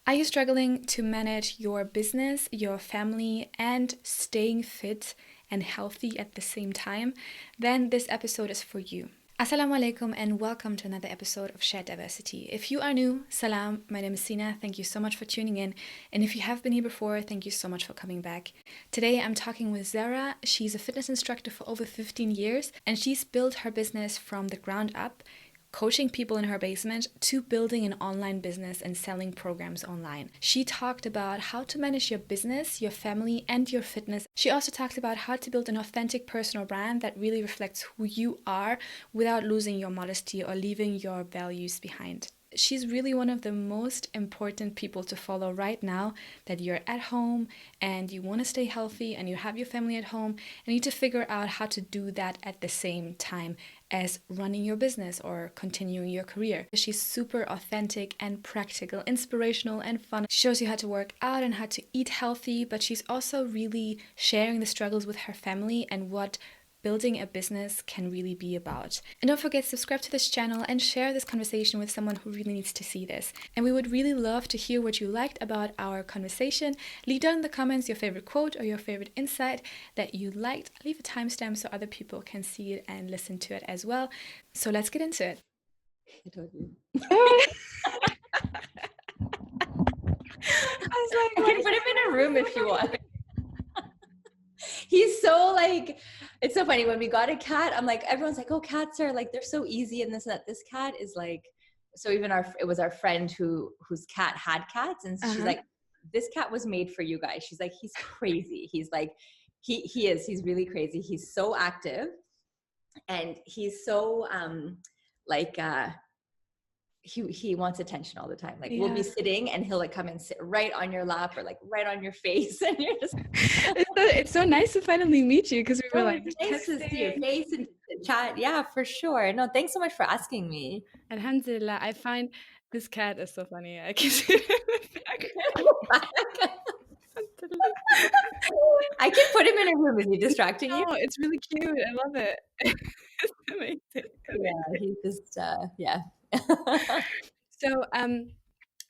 Are you struggling to manage your business, your family, and staying fit and healthy at the same time? Then this episode is for you. Assalamu alaikum and welcome to another episode of Shared Diversity. If you are new, salam, my name is Sina. Thank you so much for tuning in. And if you have been here before, thank you so much for coming back. Today I'm talking with Zehra. She's a fitness instructor for over 15 years and she's built her business from the ground up, coaching people in her basement to building an online business and selling programs online. She talked about how to manage your business, your family, and your fitness. She also talked about how to build an authentic personal brand that really reflects who you are without losing your modesty or leaving your values behind. She's really one of the most important people to follow right now, that you're at home and you want to stay healthy and you have your family at home and you need to figure out how to do that at the same time as running your business or continuing your career. She's super authentic and practical, inspirational and fun. She shows you how to work out and how to eat healthy, but she's also really sharing the struggles with her family and what building a business can really be about. And don't forget to subscribe to this channel and share this conversation with someone who really needs to see this. And we would really love to hear what you liked about our conversation. Leave down in the comments your favorite quote or your favorite insight that you liked. Leave a timestamp so other people can see it and listen to it as well. So let's get into it. I told you. I was like, I can put him in a room if you want. He's so like, it's so funny. When we got a cat, I'm like, everyone's like, oh, cats are like, they're so easy and this and that. This cat is like, so even it was our friend whose cat had cats. And she's like, this cat was made for you guys. She's like, he's crazy. He's like, he's really crazy. He's so active and he's so he wants attention all the time. Like we'll be sitting and he'll like come and sit right on your lap or like right on your face. And you're just it's so nice to finally meet you because we were like nice to see your face and chat. Yeah, for sure. No, thanks so much for asking me. Alhamdulillah, I find this cat is so funny. I can see it in the background. I can put him in a room. Is he distracting you? No, it's really cute. I love it. It's amazing. Yeah, he's just yeah. So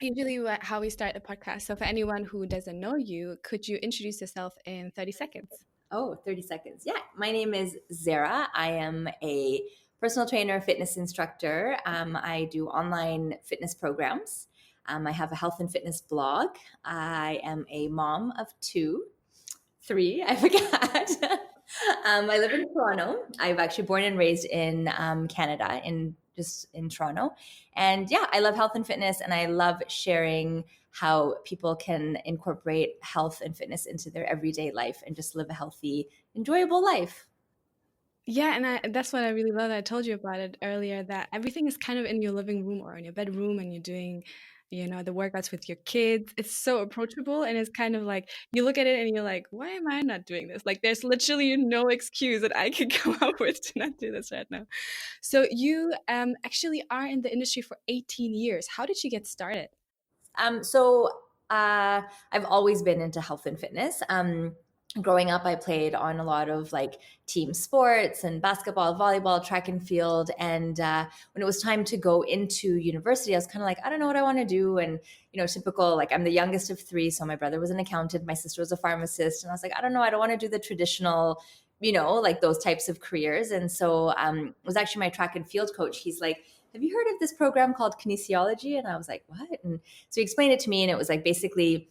usually how we start the podcast. So for anyone who doesn't know you, could you introduce yourself in 30 seconds? Oh, 30 seconds. Yeah. My name is Zehra. I am a personal trainer, fitness instructor. I do online fitness programs. I have a health and fitness blog. I am a mom of three, I forgot. I live in Toronto. I've actually born and raised in Canada, in Toronto. And yeah, I love health and fitness and I love sharing how people can incorporate health and fitness into their everyday life and just live a healthy, enjoyable life. Yeah, and that's what I really love. I told you about it earlier, that everything is kind of in your living room or in your bedroom and you're doing the workouts with your kids. It's so approachable and it's kind of like you look at it and you're like, why am I not doing this? Like there's literally no excuse that I could come up with to not do this right now. So you actually are in the industry for 18 years. How did you get started? I've always been into health and fitness. Growing up, I played on a lot of like team sports and basketball, volleyball, track and field. And when it was time to go into university, I was kind of like, I don't know what I want to do. And, typical, like I'm the youngest of three. So my brother was an accountant. My sister was a pharmacist. And I was like, I don't know. I don't want to do the traditional, like those types of careers. And so it was actually my track and field coach. He's like, have you heard of this program called kinesiology? And I was like, what? And so he explained it to me. And it was like basically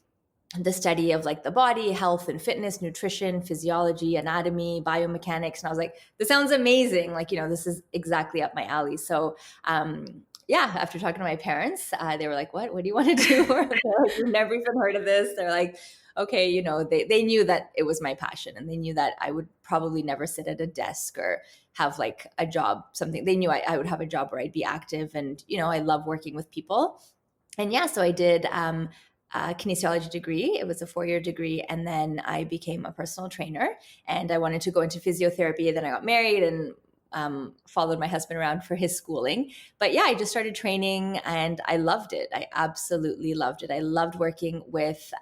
the study of like the body, health and fitness, nutrition, physiology, anatomy, biomechanics. And I was like, this sounds amazing. Like, this is exactly up my alley. So, after talking to my parents, they were like, what do you want to do? They're like, we've never even heard of this. They're like, okay, they knew that it was my passion and they knew that I would probably never sit at a desk or have like a job, something. They knew I would have a job where I'd be active and, I love working with people. And yeah, so I did a kinesiology degree. It was a 4-year degree. And then I became a personal trainer and I wanted to go into physiotherapy. Then I got married and followed my husband around for his schooling. But yeah, I just started training and I loved it. I absolutely loved it. I loved working with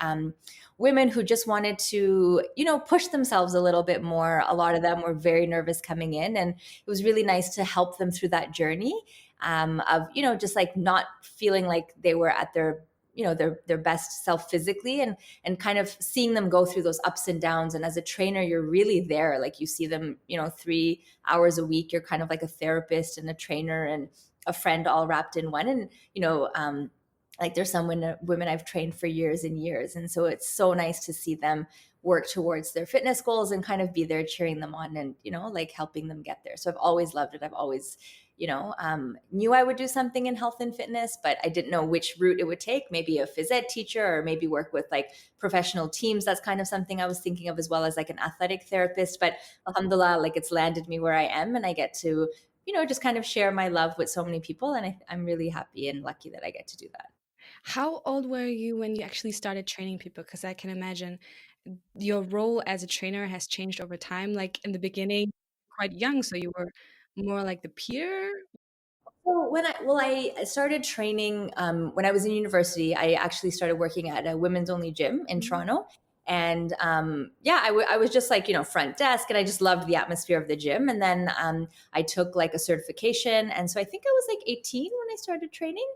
women who just wanted to, push themselves a little bit more. A lot of them were very nervous coming in and it was really nice to help them through that journey of, just like not feeling like they were at their their best self physically, and kind of seeing them go through those ups and downs. And as a trainer, you're really there. Like you see them, 3 hours a week. You're kind of like a therapist and a trainer and a friend all wrapped in one. And, like there's some women I've trained for years and years. And so it's so nice to see them work towards their fitness goals and kind of be there cheering them on and, like helping them get there. So I've always loved it. I've always, knew I would do something in health and fitness, but I didn't know which route it would take. Maybe a phys ed teacher, or maybe work with like professional teams. That's kind of something I was thinking of, as well as like an athletic therapist. But alhamdulillah, like it's landed me where I am, and I get to, just kind of share my love with so many people. And I'm really happy and lucky that I get to do that. How old were you when you actually started training people? Because I can imagine your role as a trainer has changed over time. Like in the beginning, quite young, so you were more like the peer. So I started training when I was in university. I actually started working at a women's only gym in Toronto, and I was just like front desk, and I just loved the atmosphere of the gym. And then I took like a certification, and so I think I was like 18 when I started training,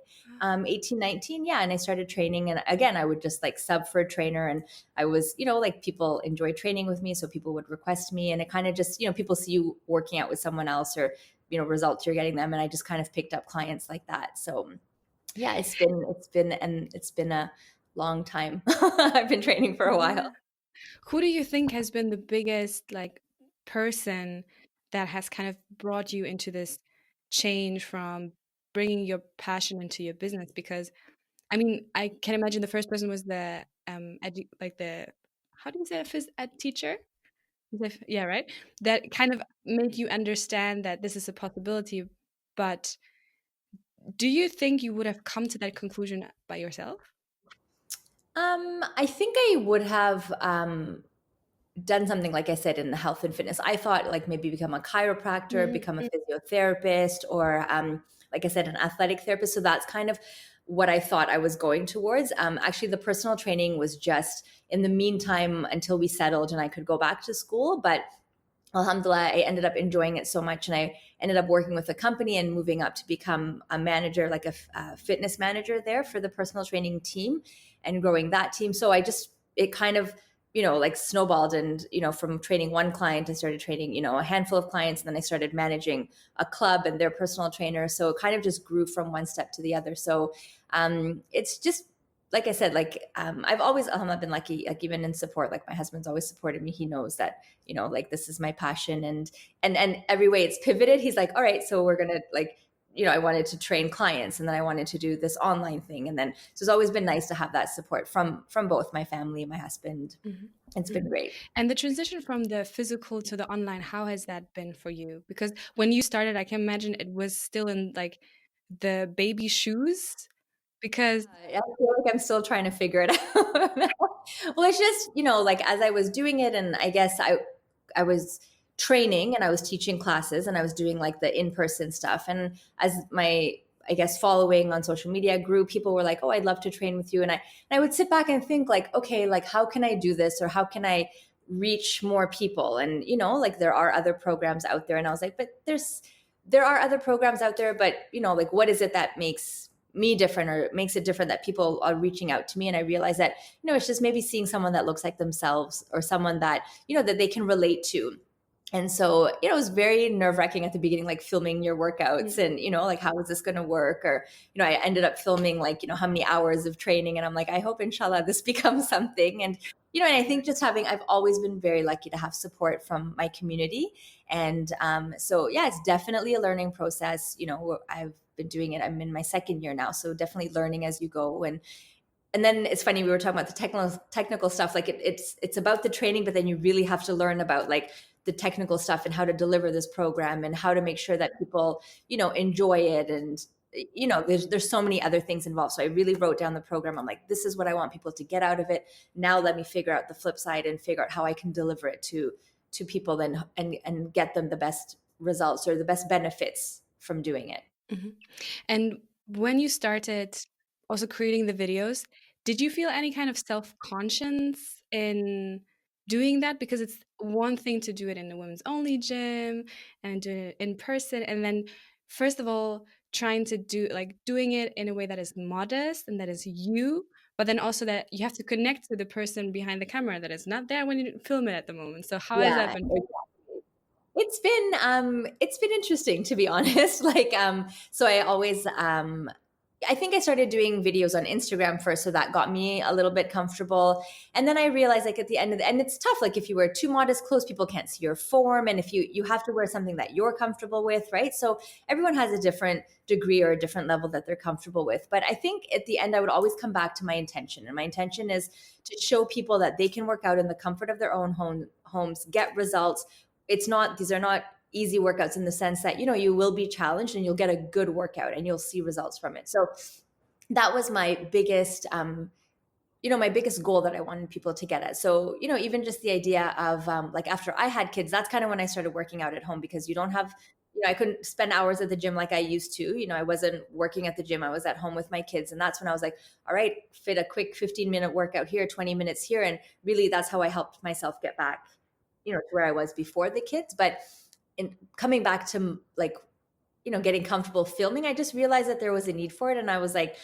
18, 19, yeah. And I started training, and again I would just like sub for a trainer, and I was like people enjoy training with me, so people would request me, and it kind of just people see you working out with someone else, or results you're getting them, and I just kind of picked up clients like that. So yeah, it's been a long time. I've been training for a Yeah. while. Who do you think has been the biggest like person that has kind of brought you into this change from bringing your passion into your business? Because I mean, I can imagine the first person was the like the how do you say a phys ed teacher? Yeah, right. That kind of made you understand that this is a possibility. But do you think you would have come to that conclusion by yourself? I think I would have done something, like I said, in the health and fitness. I thought like maybe become a chiropractor, become a Mm-hmm. physiotherapist, or like I said, an athletic therapist. So that's kind of what I thought I was going towards. Actually, the personal training was just in the meantime until we settled and I could go back to school. But alhamdulillah, I ended up enjoying it so much, and I ended up working with a company and moving up to become a manager, like a fitness manager there for the personal training team, and growing that team. So it kind of like snowballed, and from training one client I started training a handful of clients, and then I started managing a club and their personal trainer. So it kind of just grew from one step to the other. So it's just like I said, like I've always been lucky, like even in support. Like my husband's always supported me. He knows that like this is my passion, and every way it's pivoted. He's like, all right, so we're gonna like I wanted to train clients, and then I wanted to do this online thing, and then so it's always been nice to have that support from both my family and my husband. Mhm. It's been great. And the transition from the physical to the online, how has that been for you? Because when you started, I can imagine it was still in like the baby shoes. Because I feel like I'm still trying to figure it out. Well, it's just, like as I was doing it, and I guess I was training and I was teaching classes and I was doing like the in-person stuff. And as my, I guess, following on social media grew, people were like, "Oh, I'd love to train with you." And I would sit back and think like, okay, like how can I do this, or how can I reach more people? And like there are other programs out there. And I was like, but there are other programs out there, but like what is it that makes me different, or makes it different that people are reaching out to me? And I realized that it's just maybe seeing someone that looks like themselves, or someone that that they can relate to. And so it was very nerve-wracking at the beginning, like filming your workouts, and like how is this going to work? Or I ended up filming like how many hours of training, and I'm like, I hope inshallah this becomes something. And and I think just I've always been very lucky to have support from my community. And so yeah, it's definitely a learning process. I've been doing it, I'm in my second year now, so definitely learning as you go. And then it's funny, we were talking about the technical stuff. Like it's about the training, but then you really have to learn about like the technical stuff, and how to deliver this program, and how to make sure that people enjoy it. And there's so many other things involved. So I really wrote down the program. I'm like, this is what I want people to get out of it. Now let me figure out the flip side, and figure out how I can deliver it to people then, and get them the best results, or the best benefits from doing it. Mhm. And when you started also creating the videos, did you feel any kind of self-conscience in doing that? Because it's one thing to do it in a women's only gym and do it in person, and then first of all, trying to do like doing it in a way that is modest and that is you. but then also that you have to connect to the person behind the camera that is not there when you film it at the moment. So how has that Yeah, been for you? exactly. It's been interesting, to be honest. Like, so I always, I think I started doing videos on Instagram first, so that got me a little bit comfortable. And then I realized, like, at the end of the, and it's tough. Like, if you wear too modest clothes, people can't see your form, and if you have to wear something that you're comfortable with, right? So everyone has a different degree or a different level that they're comfortable with. But I think at the end, I would always come back to my intention, and my intention is to show people that they can work out in the comfort of their own homes, get results. These are not easy workouts in the sense that, you will be challenged and you'll get a good workout and you'll see results from it. So that was my biggest my biggest goal that I wanted people to get at. So, even just the idea of like, after I had kids, that's kind of when I started working out at home, because you don't have, I couldn't spend hours at the gym like I used to. I wasn't working at the gym. I was at home with my kids. And that's when I was like, all right, fit a quick 15-minute workout here, 20 minutes here. And really, that's how I helped myself get back, to where I was before the kids. But in coming back to, like, getting comfortable filming, I just realized that there was a need for it. And I was like,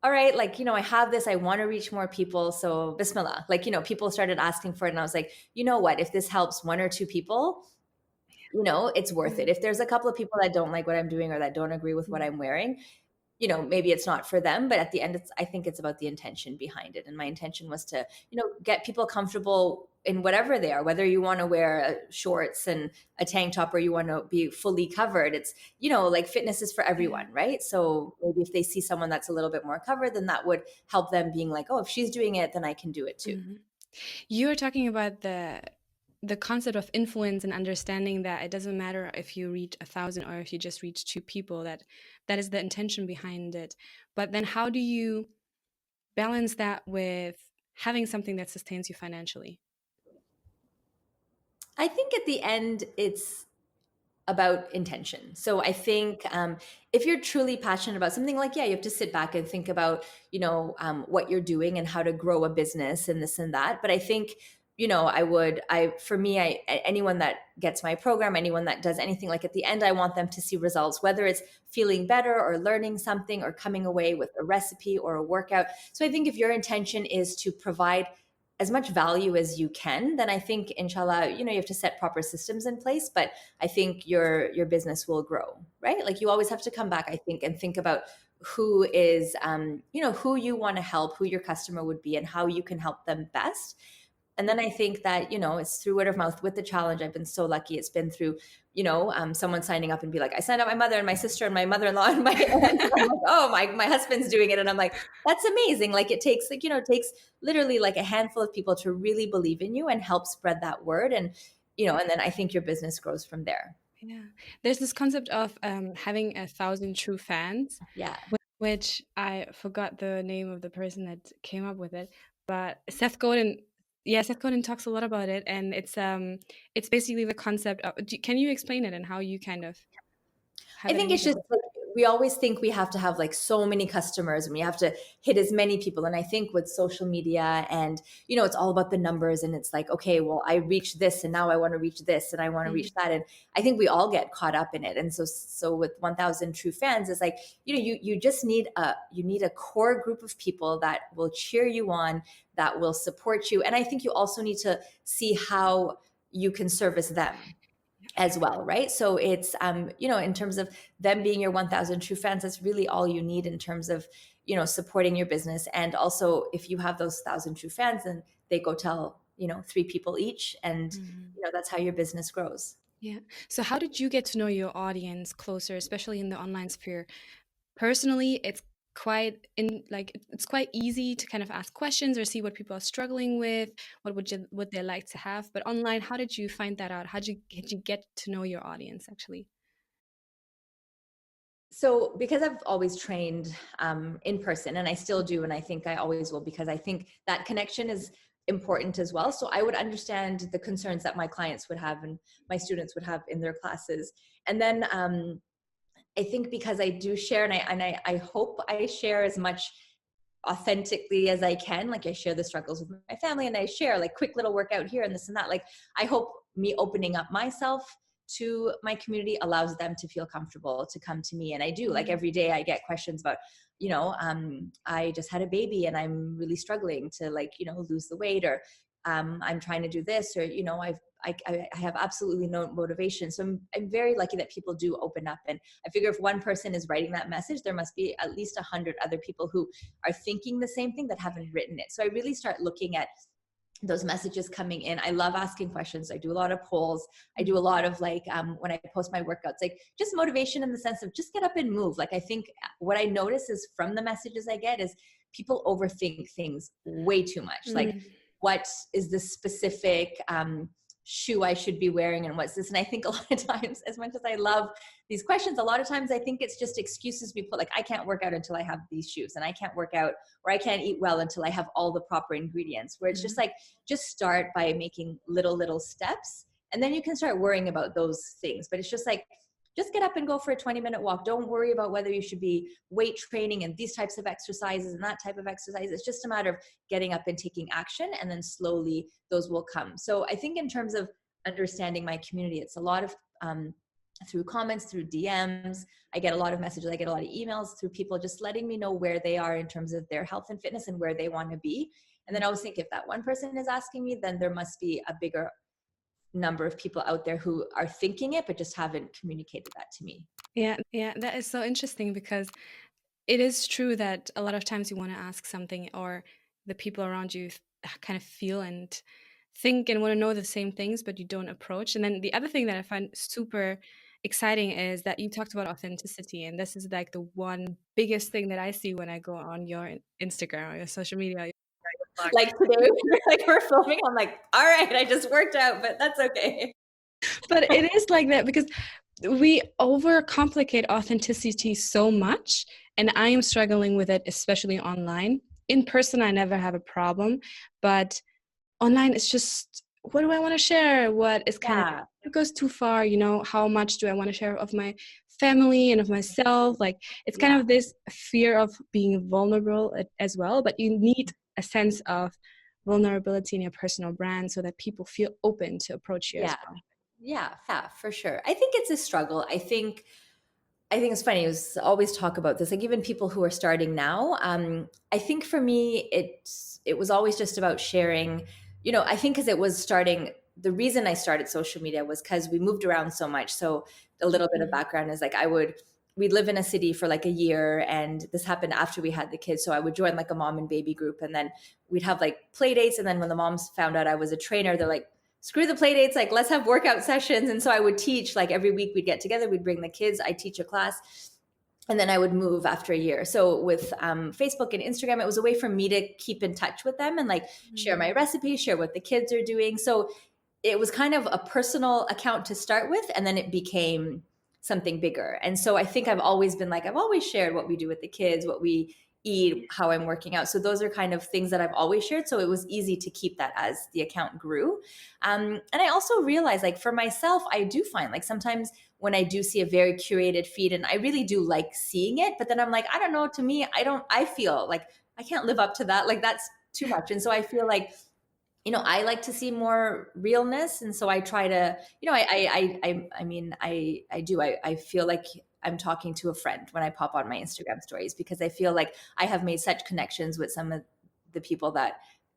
all right, like, I have this, I want to reach more people. So Bismillah, like, people started asking for it. And I was like, you know what, if this helps one or two people, it's worth it. If there's a couple of people that don't like what I'm doing or that don't agree with what I'm wearing, maybe it's not for them. But at the end, I think it's about the intention behind it. And my intention was to, get people comfortable in whatever they are, whether you want to wear shorts and a tank top or you want to be fully covered. It's, like, fitness is for everyone, right? So maybe if they see someone that's a little bit more covered, then that would help them being like, oh, if she's doing it, then I can do it too. You were talking about the concept of influence and understanding that it doesn't matter if you reach 1,000 or if you just reach 2 people, that is the intention behind it. But then how do you balance that with having something that sustains you financially? I think at the end, it's about intention. So I think if you're truly passionate about something, like, yeah, you have to sit back and think about, what you're doing and how to grow a business and this and that. But I think, anyone that gets my program, anyone that does anything, like, at the end, I want them to see results, whether it's feeling better or learning something or coming away with a recipe or a workout. So I think if your intention is to provide as much value as you can, then I think, inshallah, you have to set proper systems in place, but I think your business will grow, right? Like, you always have to come back, I think, and think about who is, who you want to help, who your customer would be, and how you can help them best. And then I think that, it's through word of mouth. With the challenge, I've been so lucky. It's been through, someone signing up and be like, I signed up my mother and my sister and my mother-in-law and my aunt. And I'm like, oh, my husband's doing it. And I'm like, that's amazing. Like, it takes, like, it takes literally like a handful of people to really believe in you and help spread that word. And, and then I think your business grows from there. Yeah. There's this concept of having 1,000 true fans. Yeah. Which I forgot the name of the person that came up with it, but Seth Godin talks a lot about it, and it's basically the concept of, can you explain it and how you kind of have I think it's just like, we always think we have to have, like, so many customers and we have to hit as many people. And I think with social media and, it's all about the numbers, and it's like, okay, well, I reached this and now I want to reach this and I want to reach that. And I think we all get caught up in it. And so with 1,000 true fans, it's like, you just need a core group of people that will cheer you on, that will support you. And I think you also need to see how you can service them as well, right? So it's in terms of them being your 1,000 true fans, that's really all you need in terms of supporting your business. And also, if you have those 1,000 true fans, then they go tell 3 people each, and that's how your business grows. Yeah. So how did you get to know your audience closer, especially in the online sphere? Personally, it's quite easy to kind of ask questions or see what people are struggling with, what they like to have. But online, how did you find that out? Did you get to know your audience actually? So because I've always trained in person, and I still do, and I think I always will, because I think that connection is important as well. So I would understand the concerns that my clients would have and my students would have in their classes. And then I think because I do share, and I hope I share as much authentically as I can. Like, I share the struggles with my family, and I share, like, quick little workout here and this and that. Like, I hope me opening up myself to my community allows them to feel comfortable to come to me. And I do, like every day I get questions about, I just had a baby and I'm really struggling to lose the weight, or I'm trying to do this, or, I have absolutely no motivation. So I'm very lucky that people do open up. And I figure if one person is writing that message, there must be at least 100 other people who are thinking the same thing that haven't written it. So I really start looking at those messages coming in. I love asking questions. I do a lot of polls. I do a lot of when I post my workouts, just motivation in the sense of just get up and move. I think what I notice is from the messages I get is people overthink things way too much. What is the specific shoe I should be wearing and what's this? And I think a lot of times, as much as I love these questions, a lot of times I think it's just excuses we put, I can't work out until I have these shoes, and I can't work out or I can't eat well until I have all the proper ingredients, where it's just start by making little steps, and then you can start worrying about those things. But it's just get up and go for a 20-minute walk. Don't worry about whether you should be weight training and these types of exercises and that type of exercise. It's just a matter of getting up and taking action, and then slowly those will come. So I think in terms of understanding my community, it's a lot of through comments, through DMs. I get a lot of messages. I get a lot of emails through people just letting me know where they are in terms of their health and fitness and where they want to be. And then I always think, if that one person is asking me, then there must be a bigger number of people out there who are thinking it but just haven't communicated that to me. Yeah, that is so interesting, because it is true that a lot of times you want to ask something, or the people around you kind of feel and think and want to know the same things, but you don't approach. And then the other thing that I find super exciting is that you talked about authenticity, and this is the one biggest thing that I see when I go on your Instagram or your social media. Today, we're filming, I'm all right, I just worked out, but that's okay. But it is like that because we overcomplicate authenticity so much, and I am struggling with it, especially online. In person, I never have a problem, but online, it's just, what do I want to share? What is it goes too far, how much do I want to share of my family and of myself? It's kind of this fear of being vulnerable as well, but you need a sense of vulnerability in your personal brand so that people feel open to approach you as well. Yeah, for sure. I think it's a struggle. I think it's funny. We always talk about this, even people who are starting now. I think for me, it was always just about sharing, I think because it was starting, the reason I started social media was because we moved around so much. So a little bit of background is we'd live in a city for a year, and this happened after we had the kids. So I would join a mom and baby group, and then we'd have play dates. And then when the moms found out I was a trainer, they're like, screw the play dates, let's have workout sessions. And so I would teach, every week we'd get together, we'd bring the kids, I'd teach a class, and then I would move after a year. So with Facebook and Instagram, it was a way for me to keep in touch with them and share my recipes, share what the kids are doing. So it was kind of a personal account to start with, and then it became something bigger. And so I think I've always been I've always shared what we do with the kids, what we eat, how I'm working out. So those are kind of things that I've always shared. So it was easy to keep that as the account grew. And I also realized for myself, I do find sometimes when I do see a very curated feed, and I really do like seeing it, but then I'm I don't know, to me, I feel I can't live up to that. That's too much. And so I feel I like to see more realness. And so I try to, I feel like I'm talking to a friend when I pop on my Instagram stories, because I feel I have made such connections with some of the people that,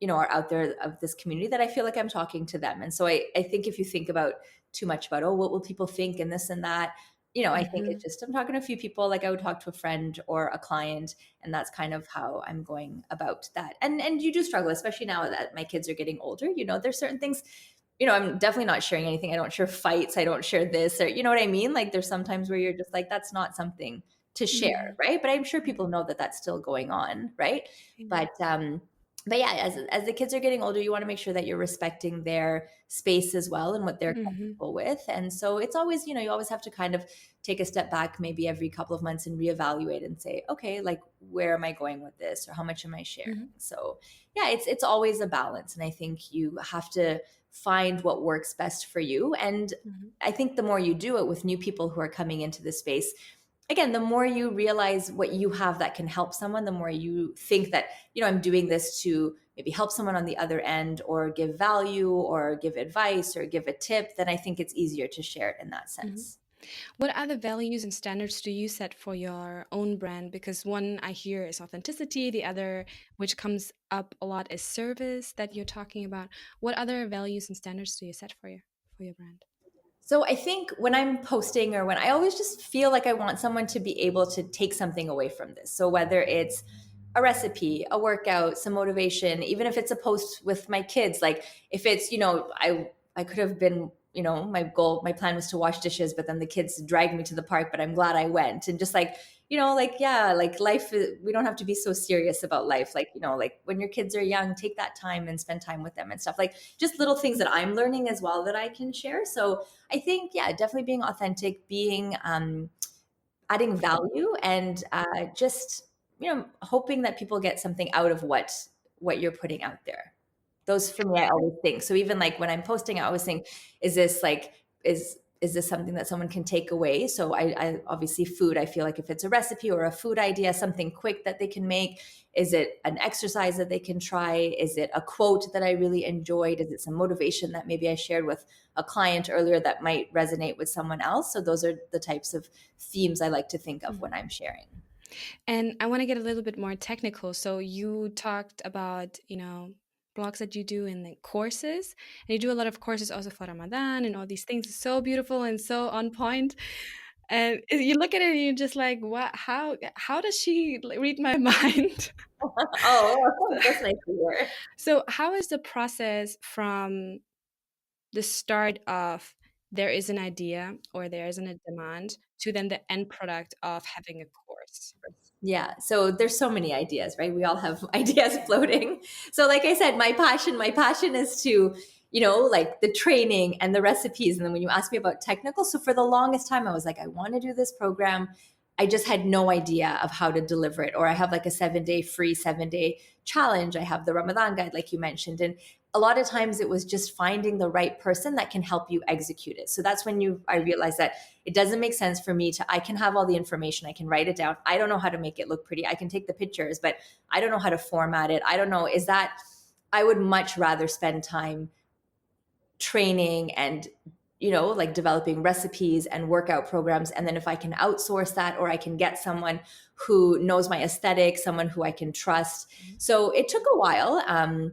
are out there of this community, that I feel I'm talking to them. And so I think if you think about too much about, what will people think and this and that, I think it's just, I'm talking to a few people, I would talk to a friend or a client, and that's kind of how I'm going about that. And you do struggle, especially now that my kids are getting older, there's certain things, I'm definitely not sharing anything. I don't share fights. I don't share this, or, you know what I mean? There's sometimes where you're just that's not something to share. Right. But I'm sure people know that that's still going on. Right. But yeah, as the kids are getting older, you want to make sure that you're respecting their space as well and what they're comfortable with. And so it's always, you always have to kind of take a step back, maybe every couple of months, and reevaluate and say, okay, where am I going with this, or how much am I sharing? So yeah, it's always a balance. And I think you have to find what works best for you. And I think the more you do it with new people who are coming into the space, again, the more you realize what you have that can help someone, the more you think that, I'm doing this to maybe help someone on the other end, or give value, or give advice, or give a tip, then I think it's easier to share it in that sense. What other values and standards do you set for your own brand? Because one I hear is authenticity, the other, which comes up a lot, is service that you're talking about. What other values and standards do you set for your brand? So I think when I'm posting, or when I always just feel like I want someone to be able to take something away from this. So whether it's a recipe, a workout, some motivation, even if it's a post with my kids, like if it's, I could have been, my plan was to wash dishes, but then the kids dragged me to the park, but I'm glad I went. And just like, yeah, like life, we don't have to be so serious about life. Like, like when your kids are young, take that time and spend time with them and stuff, like just little things that I'm learning as well that I can share. So I think, yeah, definitely being authentic, being, adding value, and just, hoping that people get something out of what you're putting out there. Those for me, I always think. So even like when I'm posting, I always think, is this like, is this something that someone can take away? So I obviously food, I feel like if it's a recipe or a food idea, something quick that they can make, is it an exercise that they can try? Is it a quote that I really enjoyed? Is it some motivation that maybe I shared with a client earlier that might resonate with someone else? So those are the types of themes I like to think of when I'm sharing. And I want to get a little bit more technical. So you talked about, blogs that you do and like courses, and you do a lot of courses also for Ramadan and all these things. It's so beautiful and so on point. And you look at it and you're just like, what? How does she read my mind? Oh, that's nice to hear. So how is the process from the start of there is an idea or there isn't a demand to then the end product of having a course? Yeah. So there's so many ideas, right? We all have ideas floating. So like I said, my passion is to, like the training and the recipes. And then when you ask me about technical, so for the longest time, I was like, I want to do this program. I just had no idea of how to deliver it. Or I have like a 7-day free 7-day challenge. I have the Ramadan guide, like you mentioned. And a lot of times it was just finding the right person that can help you execute it. So that's when I realized that it doesn't make sense for me I can have all the information, I can write it down. I don't know how to make it look pretty. I can take the pictures, but I don't know how to format it. I don't know. I would much rather spend time training and, like developing recipes and workout programs. And then if I can outsource that, or I can get someone who knows my aesthetic, someone who I can trust. So it took a while.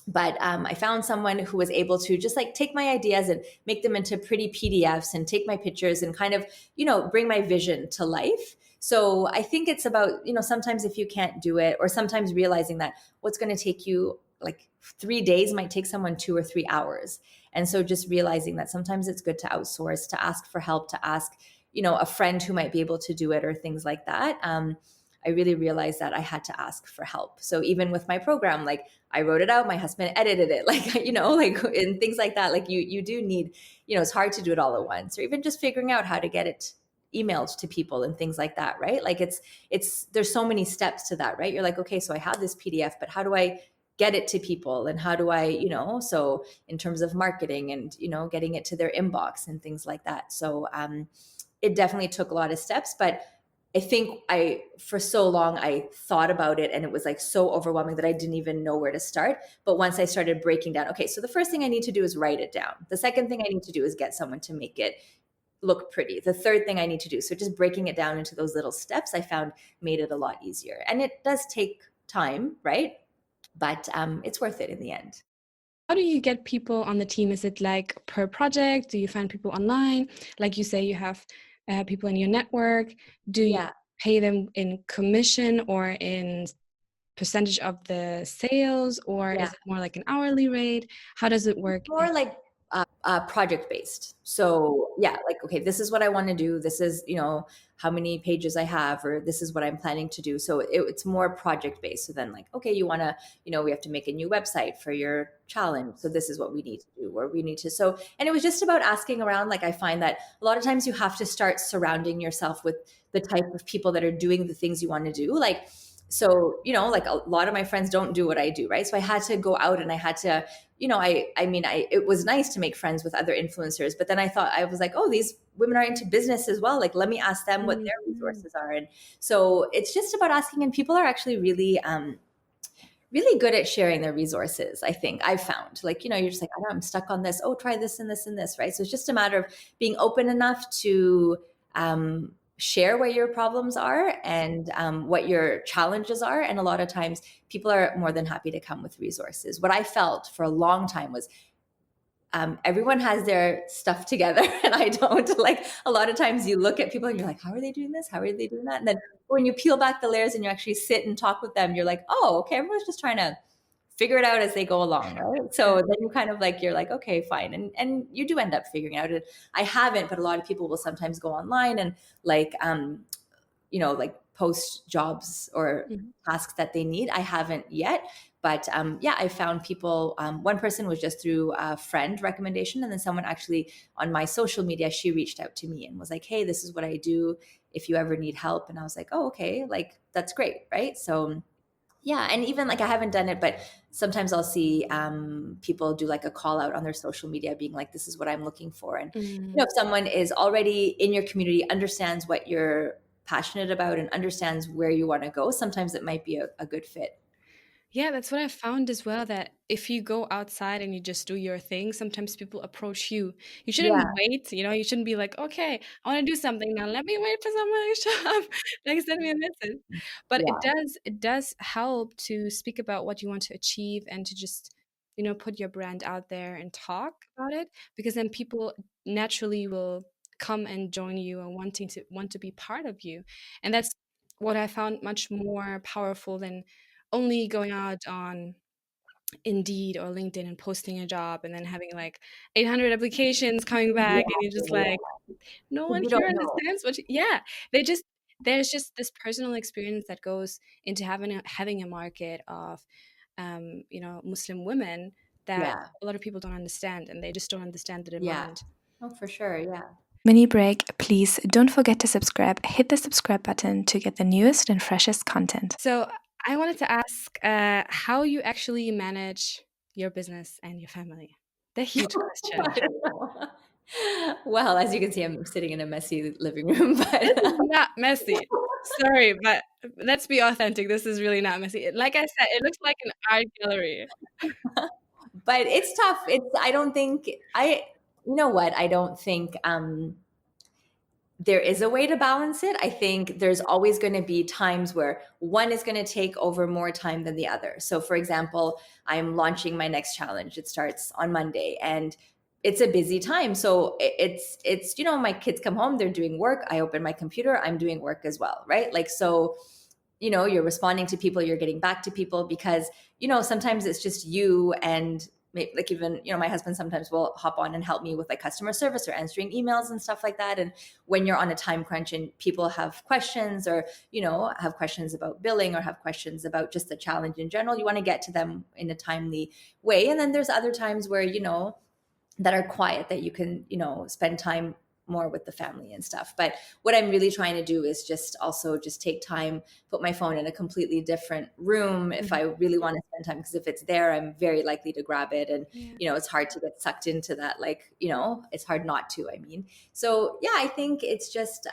But I found someone who was able to just like take my ideas and make them into pretty PDFs, and take my pictures and kind of, bring my vision to life. So I think it's about, sometimes if you can't do it, or sometimes realizing that what's going to take you like 3 days might take someone 2 or 3 hours. And so just realizing that sometimes it's good to outsource, to ask for help, to ask, a friend who might be able to do it, or things like that. I really realized that I had to ask for help. So even with my program, like I wrote it out, my husband edited it, like, like, and things like that. Like you do need, it's hard to do it all at once, or even just figuring out how to get it emailed to people and things like that, right? Like there's so many steps to that, right? You're like, okay, so I have this PDF, but how do I get it to people? And how do I, so in terms of marketing and, getting it to their inbox and things like that. So it definitely took a lot of steps, but I think for so long, I thought about it and it was like so overwhelming that I didn't even know where to start. But once I started breaking down, okay, so the first thing I need to do is write it down. The second thing I need to do is get someone to make it look pretty. The third thing I need to do. So just breaking it down into those little steps, I found made it a lot easier. And it does take time, right? But it's worth it in the end. How do you get people on the team? Is it like per project? Do you find people online? Like you say, you have people in your network. Do you pay them in commission or in percentage of the sales, or is it more like an hourly rate? How does it work? More like project based. So yeah, like, okay, this is what I want to do. This is, how many pages I have, or this is what I'm planning to do. So it's more project based. So then like, okay, you want to, we have to make a new website for your challenge. So this is what we need to do, or we need to. So, and it was just about asking around. Like I find that a lot of times you have to start surrounding yourself with the type of people that are doing the things you want to do. Like so, like a lot of my friends don't do what I do, right? So I had to go out and I had to, it was nice to make friends with other influencers, but then I was like, oh, these women are into business as well. Like, let me ask them what their resources are. And so it's just about asking, and people are actually really good at sharing their resources. I think I've found, like, you're just like, I don't know, I'm stuck on this. Oh, try this and this and this, right? So it's just a matter of being open enough to, share what your problems are and what your challenges are. And a lot of times people are more than happy to come with resources. What I felt for a long time was everyone has their stuff together and I don't. Like, a lot of times you look at people and you're like, how are they doing this? How are they doing that? And then when you peel back the layers and you actually sit and talk with them, you're like, oh, okay, everyone's just trying to figure it out as they go along, right? So then you kind of like, you're like, okay, fine. And you do end up figuring out it. I haven't, but a lot of people will sometimes go online and like, like post jobs or tasks that they need. I haven't yet, but yeah, I found people. One person was just through a friend recommendation, and then someone actually on my social media, she reached out to me and was like, "Hey, this is what I do. If you ever need help," and I was like, "Oh, okay, like that's great, right?" So yeah, and even like I haven't done it, but sometimes I'll see people do like a call out on their social media, being like, "This is what I'm looking for," and if someone is already in your community, understands what you're passionate about, and understands where you want to go, sometimes it might be a good fit. Yeah, that's what I found as well, that if you go outside and you just do your thing, sometimes people approach you. You shouldn't Yeah, wait, you shouldn't be like, okay, I want to do something now. Let me wait for someone to show up. Like, send me a message. But it yeah, does help to speak about what you want to achieve and to just, put your brand out there and talk about it, because then people naturally will come and join you and want to be part of you. And that's what I found much more powerful than only going out on Indeed or LinkedIn and posting a job and then having like 800 applications coming yeah, back, and you're just yeah. like, no 'Cause one you here don't know. understands yeah, they just there's just this personal experience that goes into having a market of Muslim women that Yeah, a lot of people don't understand, and they just don't understand the yeah. demand. Oh, for sure. Yeah. Mini break, please don't forget to subscribe. Hit the subscribe button to get the newest and freshest content. So I wanted to ask how you actually manage your business and your family. The huge question. I don't know. Well, as you can see, I'm sitting in a messy living room, This but is not messy. Sorry, but let's be authentic. This is really not messy. Like I said, it looks like an art gallery. but it's tough. I don't think you know what? I don't think there is a way to balance it. I think there's always going to be times where one is going to take over more time than the other. So, for example, I'm launching my next challenge. It starts on Monday and it's a busy time. So it's my kids come home, they're doing work. I open my computer, I'm doing work as well, right? Like, so you're responding to people, you're getting back to people because sometimes it's just you and like even my husband sometimes will hop on and help me with like customer service or answering emails and stuff like that. And when you're on a time crunch and people have questions or have questions about billing or have questions about just the challenge in general, you want to get to them in a timely way. And then there's other times where that are quiet that you can spend time more with the family and stuff. But what I'm really trying to do is just also just take time, put my phone in a completely different room if I really want to spend time, because if it's there, I'm very likely to grab it. And Yeah. it's hard to get sucked into that, like it's hard not to, I mean. So yeah, I think it's just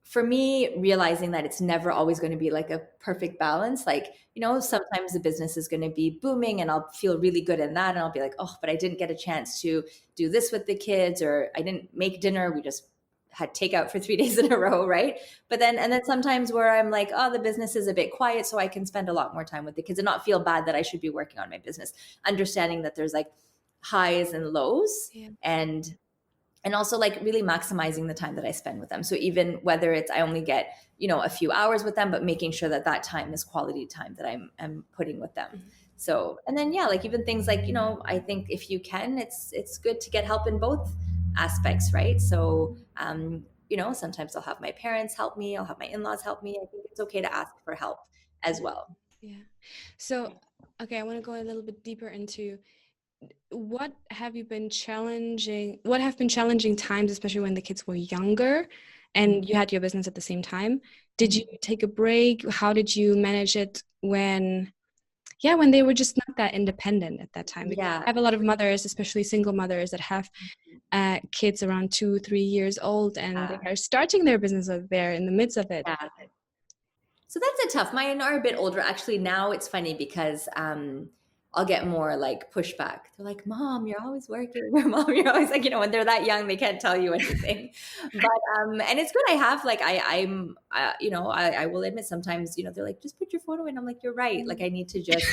for me, realizing that it's never always going to be like a perfect balance. Like, sometimes the business is going to be booming and I'll feel really good in that. And I'll be like, oh, but I didn't get a chance to do this with the kids, or I didn't make dinner. We just had takeout for 3 days in a row. Right. And then sometimes where I'm like, oh, the business is a bit quiet, so I can spend a lot more time with the kids and not feel bad that I should be working on my business, understanding that there's like highs and lows. Yeah. And also like really maximizing the time that I spend with them. So even whether it's I only get a few hours with them, but making sure that that time is quality time that I'm putting with them. So and then yeah, like even things like I think if you can, it's good to get help in both aspects, right? So sometimes I'll have my parents help me, I'll have my in-laws help me. I think it's okay to ask for help as well. Yeah. So, okay, I want to go a little bit deeper into what have been challenging times, especially when the kids were younger and you had your business at the same time. did you take a break? How did you manage it when they were just not that independent at that time? Because I Yeah. have a lot of mothers, especially single mothers, that have kids around 2-3 years old, and they are starting their business out there in the midst of it. Yeah. So that's a tough. Mine are a bit older. Actually, now it's funny because I'll get more like pushback. They're like, "Mom, you're always working." Mom, you're always like, when they're that young, they can't tell you anything. But and it's good. I have like I will admit sometimes they're like, "Just put your phone away," and I'm like, "You're right. Like I need to just."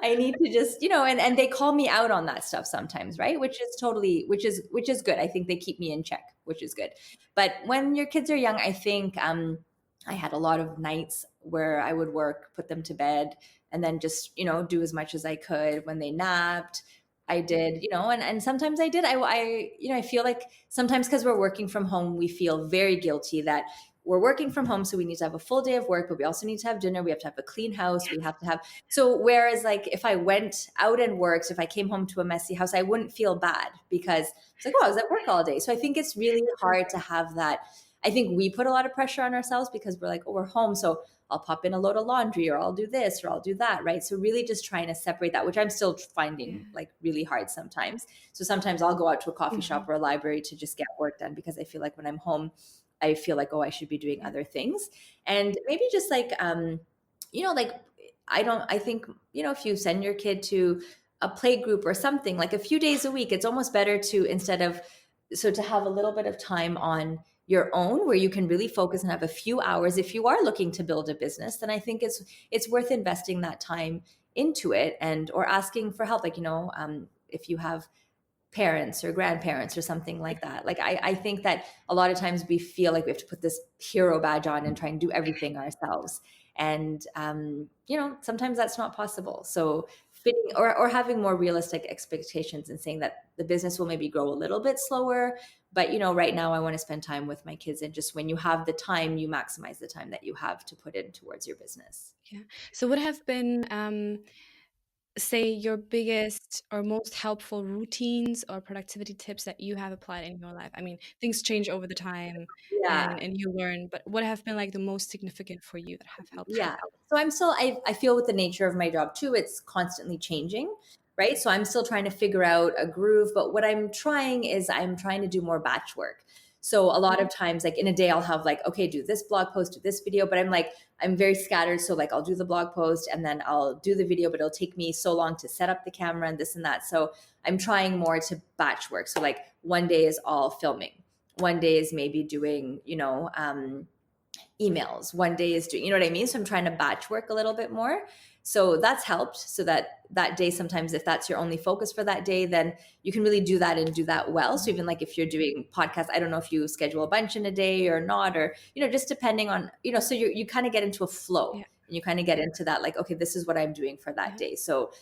I need to just, and they call me out on that stuff sometimes, right? Which is good. I think they keep me in check, which is good. But when your kids are young, I think I had a lot of nights where I would work, put them to bed, and then just, do as much as I could. When they napped, I did, and sometimes I did. I feel like sometimes because we're working from home, we feel very guilty that we're working from home, so we need to have a full day of work, but we also need to have dinner. We have to have a clean house. We have to have, so whereas like if I went out and worked, if I came home to a messy house, I wouldn't feel bad because it's like, oh, I was at work all day. So I think it's really hard to have that. I think we put a lot of pressure on ourselves because we're like, oh, we're home, so I'll pop in a load of laundry, or I'll do this, or I'll do that, right? So really just trying to separate that, which I'm still finding like really hard sometimes. So sometimes I'll go out to a coffee shop or a library to just get work done because I feel like when I'm home, I feel like, oh, I should be doing other things. And maybe just like, like I think, if you send your kid to a play group or something, like a few days a week, it's almost better to have a little bit of time on your own where you can really focus and have a few hours. If you are looking to build a business, then I think it's worth investing that time into it or asking for help. Like, if you have parents or grandparents or something like that. Like I think that a lot of times we feel like we have to put this hero badge on and try and do everything ourselves. And sometimes that's not possible. So fitting or having more realistic expectations and saying that the business will maybe grow a little bit slower. But right now I want to spend time with my kids, and just when you have the time, you maximize the time that you have to put in towards your business. Yeah. So what have been say your biggest or most helpful routines or productivity tips that you have applied in your life? I mean, things change over the time Yeah. and you learn, but what have been like the most significant for you that have helped you? Yeah. So I feel with the nature of my job too, it's constantly changing, right? So I'm still trying to figure out a groove, but what I'm trying to do more batch work. So a lot of times, like in a day, I'll have like, okay, do this blog post, do this video, but I'm very scattered. So like I'll do the blog post and then I'll do the video, but it'll take me so long to set up the camera and this and that. So I'm trying more to batch work. So like one day is all filming. One day is maybe doing, emails. One day is doing, you know what I mean? So I'm trying to batch work a little bit more. So that's helped, so that day, sometimes if that's your only focus for that day, then you can really do that and do that well. So even like if you're doing podcasts, I don't know if you schedule a bunch in a day or not, or, just depending on, so you kind of get into a flow and you kind of get into that, like, okay, this is what I'm doing for that day. So,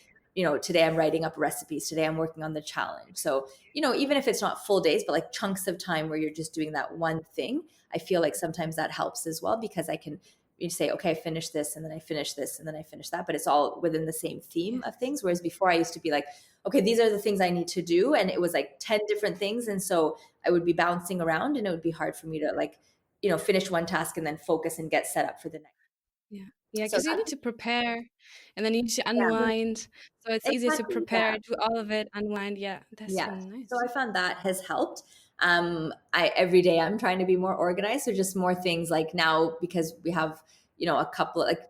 today I'm writing up recipes. Today I'm working on the challenge. So, even if it's not full days, but like chunks of time where you're just doing that one thing, I feel like sometimes that helps as well, because I can say, okay, I finish this and then I finish this and then I finish that, but it's all within the same theme of things. Whereas before I used to be like, okay, these are the things I need to do. And it was like 10 different things. And so I would be bouncing around and it would be hard for me to like, finish one task and then focus and get set up for the next. Yeah. Yeah, So because you need to prepare and then you need to unwind. So it's easier to exactly, prepare, do all of it, unwind. Yeah, that's yeah. really nice. So I found that has helped. Every day I'm trying to be more organized. So just more things like now, because we have, a couple, like,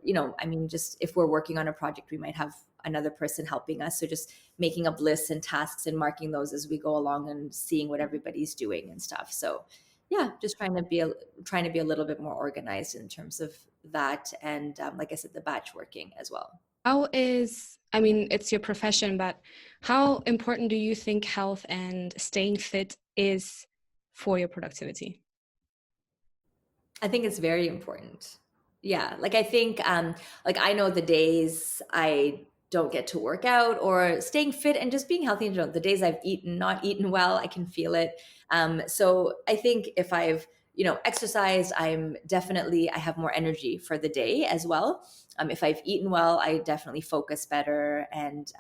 just if we're working on a project, we might have another person helping us. So just making up lists and tasks and marking those as we go along and seeing what everybody's doing and stuff. So yeah, just trying to be a little bit more organized in terms of that. And like I said, the batch working as well. It's your profession, but how important do you think health and staying fit is for your productivity? I think it's very important. Yeah. Like I think, like I know the days I don't get to work out or staying fit and just being healthy in general, the days I've not eaten well, I can feel it. So I think if I've, exercised, I have more energy for the day as well. If I've eaten well, I definitely focus better. And,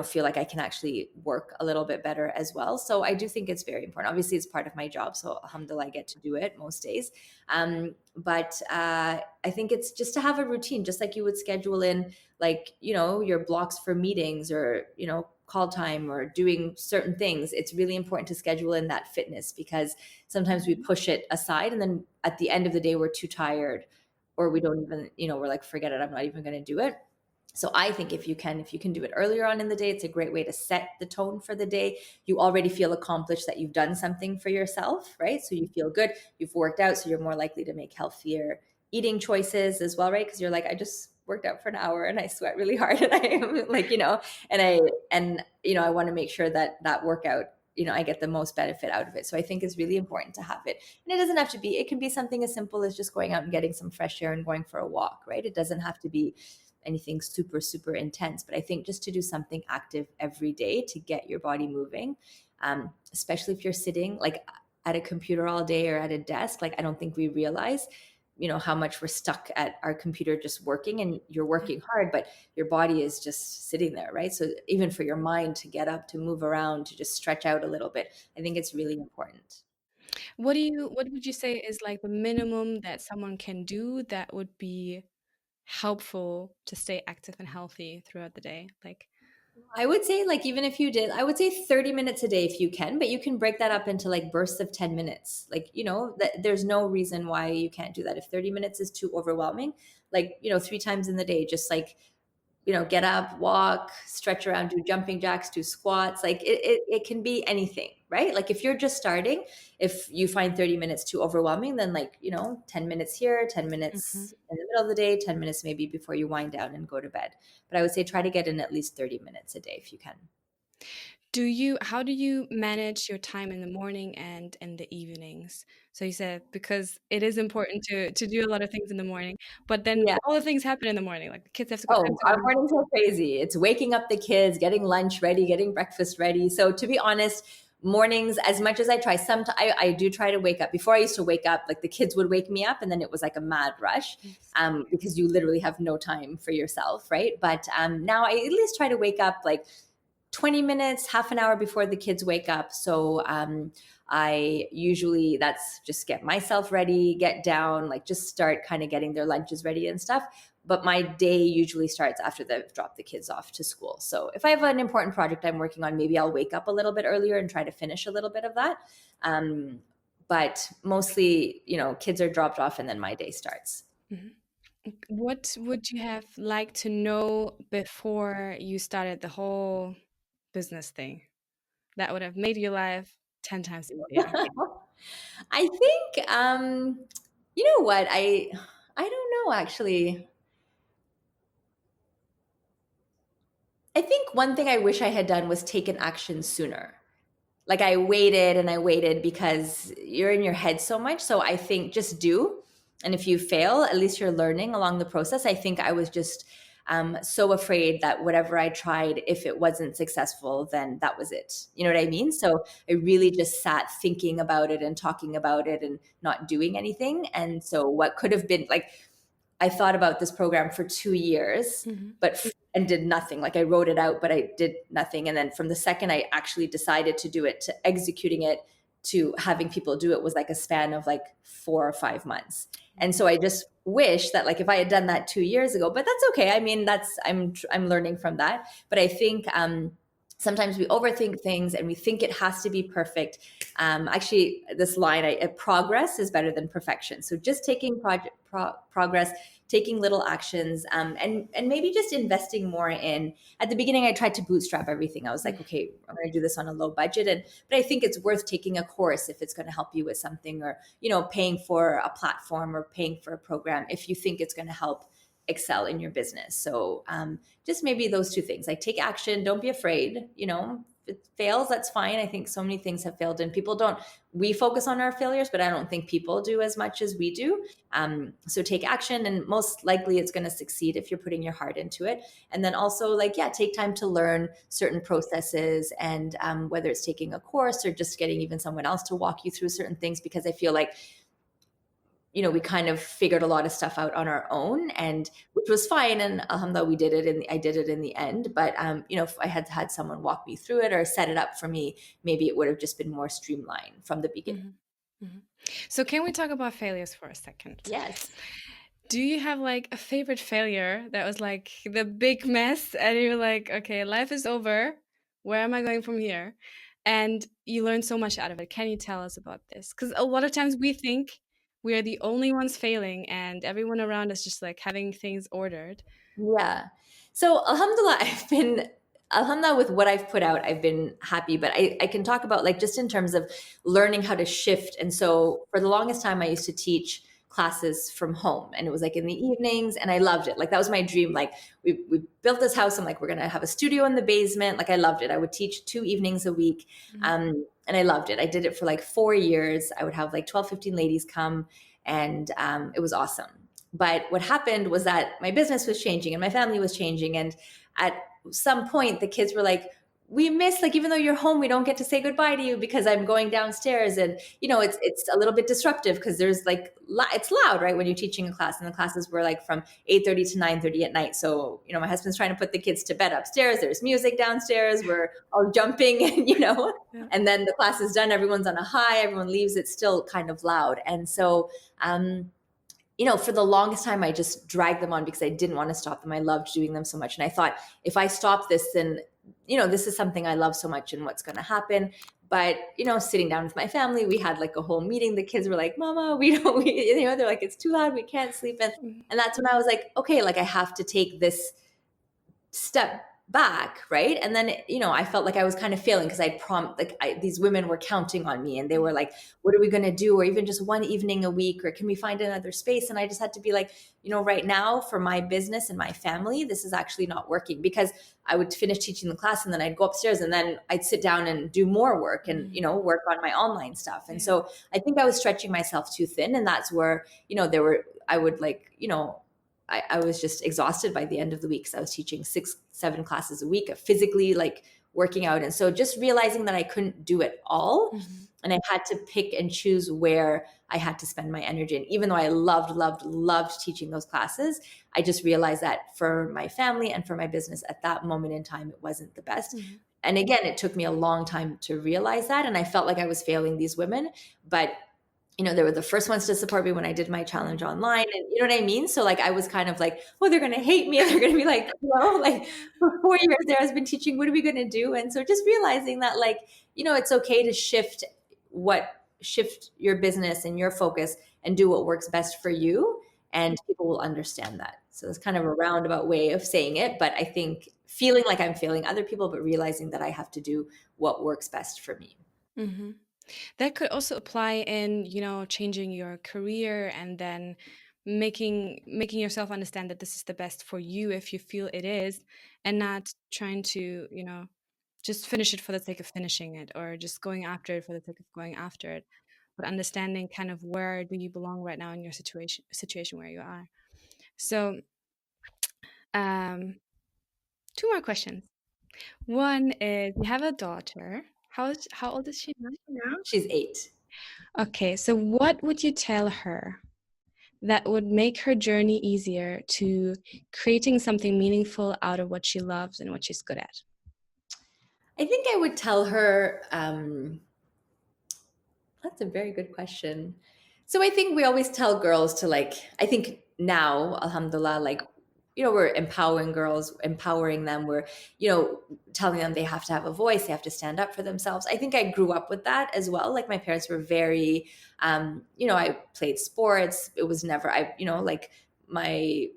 feel like I can actually work a little bit better as well. So I do think it's very important. Obviously, it's part of my job, so alhamdulillah, I get to do it most days. But I think it's just to have a routine, just like you would schedule in, like, your blocks for meetings or, call time or doing certain things. It's really important to schedule in that fitness, because sometimes we push it aside and then at the end of the day, we're too tired, or we don't even, we're like, forget it, I'm not even going to do it. So I think if you can do it earlier on in the day, it's a great way to set the tone for the day. You already feel accomplished that you've done something for yourself, right? So you feel good, you've worked out, so you're more likely to make healthier eating choices as well, right? Because you're like, I just worked out for an hour and I sweat really hard and I am like, I want to make sure that workout, I get the most benefit out of it. So I think it's really important to have it. And it doesn't have to be, it can be something as simple as just going out and getting some fresh air and going for a walk, right? It doesn't have to be anything super, super intense. But I think just to do something active every day to get your body moving, especially if you're sitting like at a computer all day or at a desk, like I don't think we realize, how much we're stuck at our computer just working, and you're working hard, but your body is just sitting there, right? So even for your mind to get up, to move around, to just stretch out a little bit, I think it's really important. What would you say is like the minimum that someone can do that would be helpful to stay active and healthy throughout the day? Like, I would say, like, even if you did, I would say 30 minutes a day if you can, but you can break that up into like bursts of 10 minutes. Like, there's no reason why you can't do that. If 30 minutes is too overwhelming, like, 3 times in the day, just like, get up, walk, stretch around, do jumping jacks, do squats. Like it can be anything, right? Like if you're just starting, if you find 30 minutes too overwhelming, then like, 10 minutes here, 10 minutes in the middle of the day, 10 minutes maybe before you wind down and go to bed. But I would say try to get in at least 30 minutes a day if you can. how do you manage your time in the morning and in the evenings? So you said because it is important to do a lot of things in the morning, but then Yeah. all the things happen in the morning, like the kids have to go. Oh, our mornings are crazy. It's waking up the kids, getting lunch ready, getting breakfast ready. So to be honest, mornings, as much as I try, I do try to wake up. Before I used to wake up, like the kids would wake me up and then it was like a mad rush, because you literally have no time for yourself, right? But now I at least try to wake up like 20 minutes, half an hour before the kids wake up. So I usually, that's just get myself ready, get down, like just start kind of getting their lunches ready and stuff. But my day usually starts after they've dropped the kids off to school. So if I have an important project I'm working on, maybe I'll wake up a little bit earlier and try to finish a little bit of that. But mostly, kids are dropped off and then my day starts. Mm-hmm. What would you have liked to know before you started the whole business thing that would have made your life 10 times easier? I think, you know what? I don't know, actually. I think one thing I wish I had done was taken action sooner. Like I waited because you're in your head so much. So I think just do. And if you fail, at least you're learning along the process. I think I was just so afraid that whatever I tried, if it wasn't successful, then that was it. You know what I mean? So I really just sat thinking about it and talking about it and not doing anything. And so what could have been like, I thought about this program for 2 years, and did nothing. Like I wrote it out, but I did nothing. And then from the second I actually decided to do it, to executing it, to having people do it was like a span of like 4 or 5 months. And so I just wish that like if I had done that 2 years ago, but that's okay. I mean, I'm learning from that. But I think sometimes we overthink things and we think it has to be perfect. Actually, this line, progress is better than perfection. So just taking progress, taking little actions, and maybe just investing more in. At the beginning, I tried to bootstrap everything. I was like, okay, I'm going to do this on a low budget, but I think it's worth taking a course if it's going to help you with something, or paying for a platform or paying for a program if you think it's going to help excel in your business. So just maybe those two things, like take action, don't be afraid. If it fails, that's fine. I think so many things have failed and we focus on our failures, but I don't think people do as much as we do. So take action, and most likely it's going to succeed if you're putting your heart into it. And then also take time to learn certain processes, and whether it's taking a course or just getting even someone else to walk you through certain things, because I feel like we kind of figured a lot of stuff out on our own, and which was fine. And alhamdulillah, we did it, and I did it in the end. But if I had had someone walk me through it or set it up for me, maybe it would have just been more streamlined from the beginning. So can we talk about failures for a second? Yes. Do you have like a favorite failure that was like the big mess and you're like, okay, life is over. Where am I going from here? And you learned so much out of it. Can you tell us about this? Because a lot of times we think we are the only ones failing and everyone around us just like having things ordered. Yeah. So alhamdulillah, with what I've put out, I've been happy, but I can talk about like just in terms of learning how to shift. And so for the longest time, I used to teach classes from home, and it was like in the evenings, and I loved it. Like that was my dream. Like we built this house. I'm like, we're going to have a studio in the basement. Like I loved it. I would teach 2 evenings a week. And I loved it. I did it for like 4 years. I would have like 12, 15 ladies come, and it was awesome. But what happened was that my business was changing and my family was changing. And at some point, the kids were like, we miss, like, even though you're home, we don't get to say goodbye to you because I'm going downstairs. And, it's a little bit disruptive because there's like, it's loud, right? When you're teaching a class, and the classes were like from 8:30 to 9:30 at night. So, my husband's trying to put the kids to bed upstairs. There's music downstairs. We're all jumping, and, Yeah. and then the class is done. Everyone's on a high, everyone leaves. It's still kind of loud. And so, for the longest time, I just dragged them on because I didn't want to stop them. I loved doing them so much. And I thought, if I stop this, then, this is something I love so much, and what's going to happen. But, sitting down with my family, we had like a whole meeting. The kids were like, Mama, they're like, it's too loud. We can't sleep. And that's when I was like, okay, like I have to take this step back, right? And then I felt like I was kind of failing because these women were counting on me, and they were like, what are we going to do? Or even just one evening a week, or can we find another space? And I just had to be like, right now for my business and my family, this is actually not working, because I would finish teaching the class and then I'd go upstairs and then I'd sit down and do more work and work on my online stuff. And so I think I was stretching myself too thin, and that's where I was just exhausted by the end of the week, because I was teaching 6-7 classes a week of physically like working out. And so just realizing that I couldn't do it all, and I had to pick and choose where I had to spend my energy. And even though I loved teaching those classes, I just realized that for my family and for my business at that moment in time, it wasn't the best. And again, it took me a long time to realize that. And I felt like I was failing these women, but they were the first ones to support me when I did my challenge online. And you know what I mean? So like, I was kind of like, oh, they're going to hate me. And they're going to be like, like for 4 years there has been teaching. What are we going to do? And so just realizing that like, it's okay to shift your business and your focus and do what works best for you. And people will understand that. So it's kind of a roundabout way of saying it. But I think feeling like I'm failing other people, but realizing that I have to do what works best for me. That could also apply in, changing your career and then making yourself understand that this is the best for you if you feel it is, and not trying to, just finish it for the sake of finishing it, or just going after it for the sake of going after it, but understanding kind of where do you belong right now in your situation where you are. So, 2 more questions. One is, you have a daughter. How old is she now? She's 8. Okay, so what would you tell her that would make her journey easier to creating something meaningful out of what she loves and what she's good at? I think I would tell her, that's a very good question. So I think we always tell girls to I think now, alhamdulillah, we're empowering girls, empowering them. We're, telling them they have to have a voice, they have to stand up for themselves. I think I grew up with that as well. Like my parents were very, I played sports. It was never, my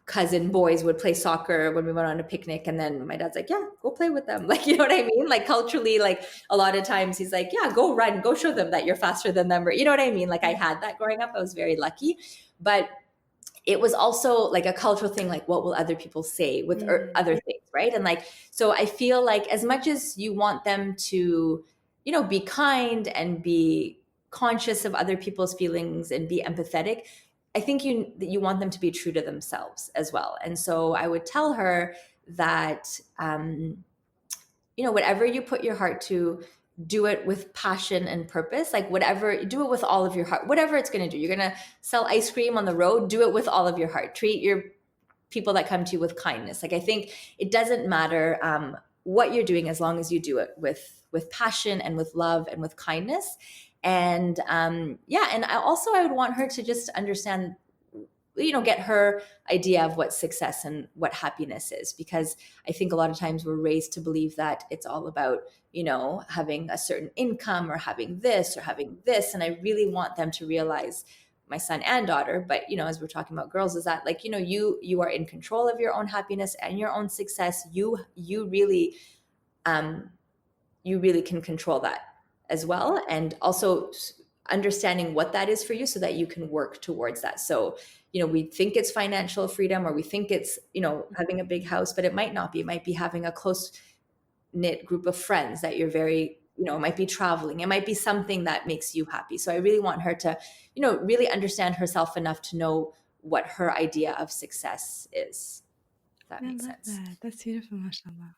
cousin boys would play soccer when we went on a picnic, and then my dad's like, yeah, go play with them. Like, you know what I mean? Like culturally, like a lot of times he's like, yeah, go run, go show them that you're faster than them. Or, you know what I mean? Like I had that growing up. I was very lucky, but it was also like a cultural thing. Like, what will other people say with other things? Right. And so I feel like as much as you want them to, be kind and be conscious of other people's feelings and be empathetic, I think you want them to be true to themselves as well. And so I would tell her that, whatever you put your heart to, do it with passion and purpose. Like whatever, do it with all of your heart, whatever it's going to do. You're going to sell ice cream on the road, do it with all of your heart. Treat your people that come to you with kindness. Like I think it doesn't matter what you're doing as long as you do it with passion and with love and with kindness. And yeah, and I would want her to just understand, get her idea of what success and what happiness is, because I think a lot of times we're raised to believe that it's all about, having a certain income or having this or having this. And I really want them to realize, my son and daughter, but as we're talking about girls, is that like, you are in control of your own happiness and your own success. You really can control that as well. And also understanding what that is for you so that you can work towards that. So, we think it's financial freedom, or we think it's, having a big house, but it might not be. It might be having a close knit group of friends that you're very, it might be traveling. It might be something that makes you happy. So I really want her to, really understand herself enough to know what her idea of success is. If that makes sense. That's beautiful, mashallah.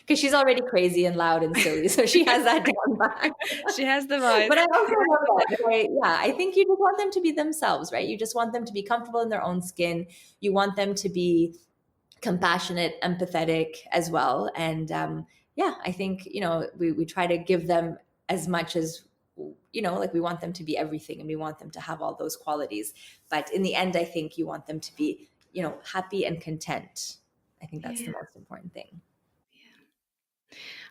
Because she's already crazy and loud and silly, so she has that down back. She has the voice. But I also love that. Right? Yeah, I think you just want them to be themselves, right? You just want them to be comfortable in their own skin. You want them to be compassionate, empathetic as well. And yeah, I think, we try to give them as much as, like we want them to be everything and we want them to have all those qualities. But in the end, I think you want them to be, happy and content. I think that's the most important thing.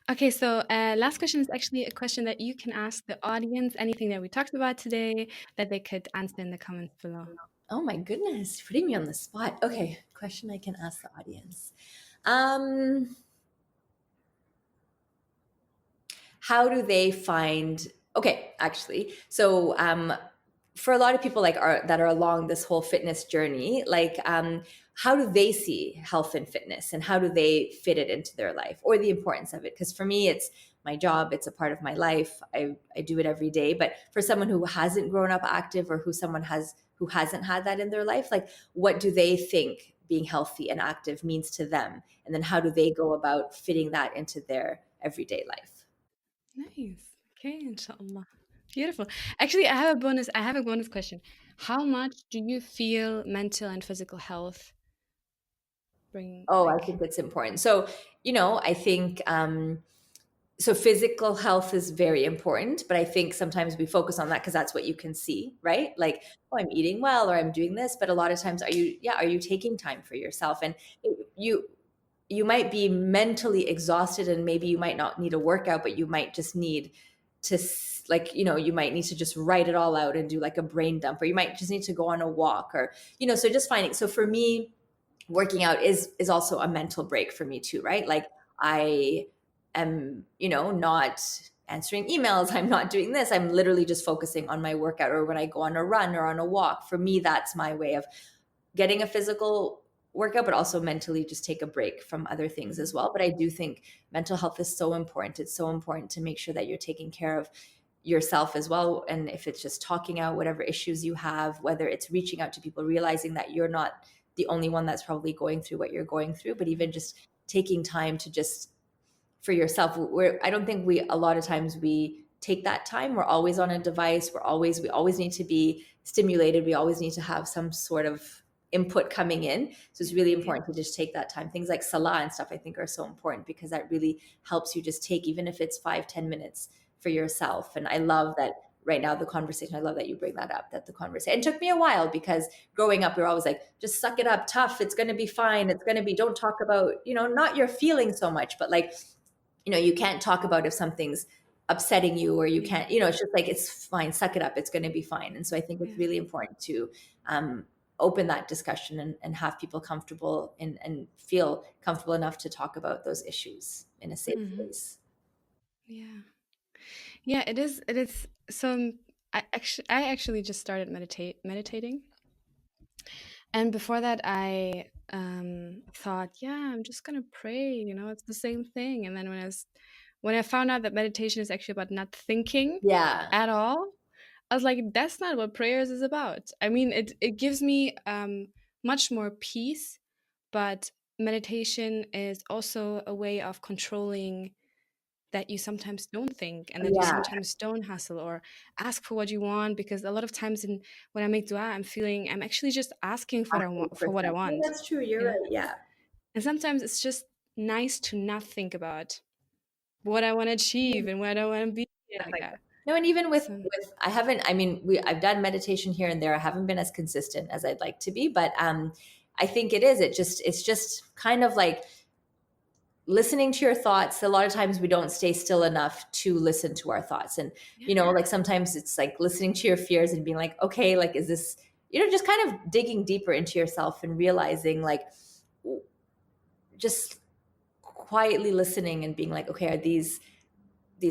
Okay, so last question is actually a question that you can ask the audience. Anything that we talked about today that they could answer in the comments below. Oh my goodness, putting me on the spot. Okay, question I can ask the audience. How do they find? Okay, actually, so for a lot of people that are along this whole fitness journey, how do they see health and fitness, and how do they fit it into their life, or the importance of it? Because for me, it's my job, it's a part of my life. I do it every day. But for someone who hasn't grown up active, or who hasn't had that in their life, like what do they think being healthy and active means to them? And then how do they go about fitting that into their everyday life? Nice. Okay, inshallah. Beautiful. Actually, I have a bonus question. How much do you feel mental and physical health bring? I think it's important. So, I think so physical health is very important, but I think sometimes we focus on that because that's what you can see, right? Like, oh, I'm eating well, or I'm doing this, but a lot of times are you taking time for yourself? And you might be mentally exhausted, and maybe you might not need a workout, but you might just need to, you might need to just write it all out and do like a brain dump, or you might just need to go on a walk, or, so just finding. So for me, working out is also a mental break for me too, right? Like I am, not answering emails. I'm not doing this. I'm literally just focusing on my workout, or when I go on a run or on a walk. For me, that's my way of getting a physical workout, but also mentally just take a break from other things as well. But I do think mental health is so important. It's so important to make sure that you're taking care of yourself as well. And if it's just talking out whatever issues you have, whether it's reaching out to people, realizing that you're not the only one that's probably going through what you're going through, but even just taking time to just for yourself. I don't think a lot of times we take that time. We're always on a device. We always need to be stimulated. We always need to have some sort of input coming in. So it's really important to just take that time. Things like salah and stuff, I think, are so important, because that really helps you just take, even if it's 5-10 minutes for yourself. And I love that right now, the conversation, I love that you bring that up, that the conversation, it took me a while, because growing up, we were always like, just suck it up, tough. It's going to be fine. It's going to be, don't talk about, not your feelings so much, but like, you can't talk about if something's upsetting you, or you can't, it's just like, it's fine, suck it up. It's going to be fine. And so I think it's really important to open that discussion and have people comfortable and feel comfortable enough to talk about those issues in a safe place. Yeah, it is. So I actually just started meditating. And before that, I thought, yeah, I'm just gonna pray. It's the same thing. And then when I found out that meditation is actually about not thinking at all, I was like, that's not what prayers is about. I mean, it gives me much more peace, but meditation is also a way of controlling that you sometimes don't think and that you Yeah, sometimes don't hustle or ask for what you want, because a lot of times when I make dua, I'm feeling I'm actually just asking for what I want, for what I 100%. Yeah, want, that's true. You're you know. right. Yeah. And sometimes it's just nice to not think about what I want to achieve and what I want to be like Like, that. no, and even with So I haven't. I mean, I've done meditation here and there. I haven't been as consistent as I'd like to be, but I think it is. It's just kind of like listening to your thoughts. A lot of times we don't stay still enough to listen to our thoughts, and yeah, like sometimes it's like listening to your fears and being like, okay, like is this, just kind of digging deeper into yourself and realizing like just quietly listening and being like, okay, are these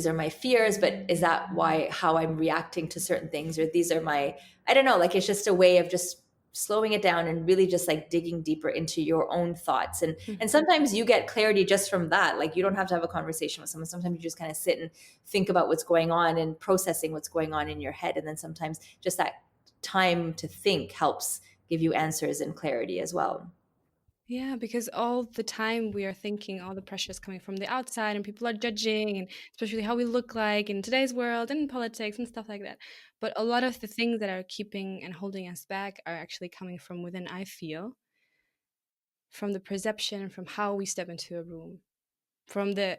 are my fears, but is that how I'm reacting to certain things, or these are my, I don't know, like it's just a way of just slowing it down and really just like digging deeper into your own thoughts. And sometimes you get clarity just from that. Like you don't have to have a conversation with someone. Sometimes you just kind of sit and think about what's going on and processing what's going on in your head. And then sometimes just that time to think helps give you answers and clarity as well. yeah, because all the time we are thinking all the pressure is coming from the outside and people are judging, and especially how we look like in today's world and in politics and stuff like that. But a lot of the things that are keeping and holding us back are actually coming from within, I feel, from the perception, from how we step into a room, from the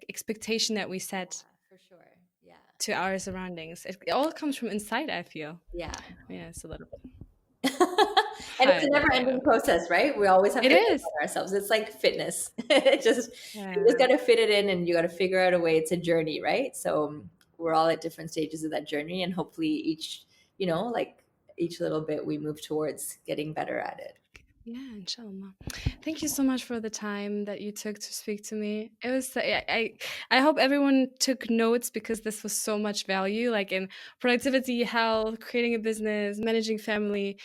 expectation that we set For sure. Yeah. to our surroundings. It all comes from inside, I feel. Yeah. Yeah, it's a little And it's a high. never Yeah. ending process, right? We always have It to work is. on ourselves. It's like fitness. It just you just Yeah. got to fit it in, and you got to figure out a way. It's a journey, right? So we're all at different stages of that journey, and hopefully like each little bit we move towards getting better at it. Yeah, inshallah. Thank you so much for the time that you took to speak to me. It was I hope everyone took notes, because this was so much value, like in productivity, health, creating a business, managing family,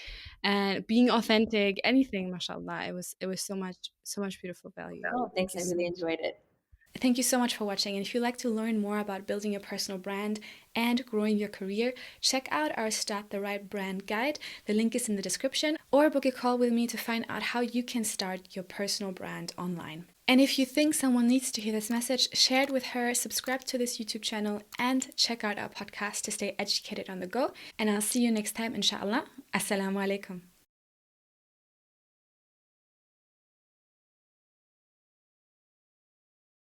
and being authentic, anything, mashallah. It was so much beautiful value. Oh, Thank thanks. you I so really much. enjoyed it. Thank you so much for watching. And if you'd like to learn more about building your personal brand and growing your career, check out our Start the Right Brand guide. The link is in the description, or book a call with me to find out how you can start your personal brand online. And if you think someone needs to hear this message, share it with her, subscribe to this YouTube channel, and check out our podcast to stay educated on the go. And I'll see you next time, inshallah. Assalamu alaikum.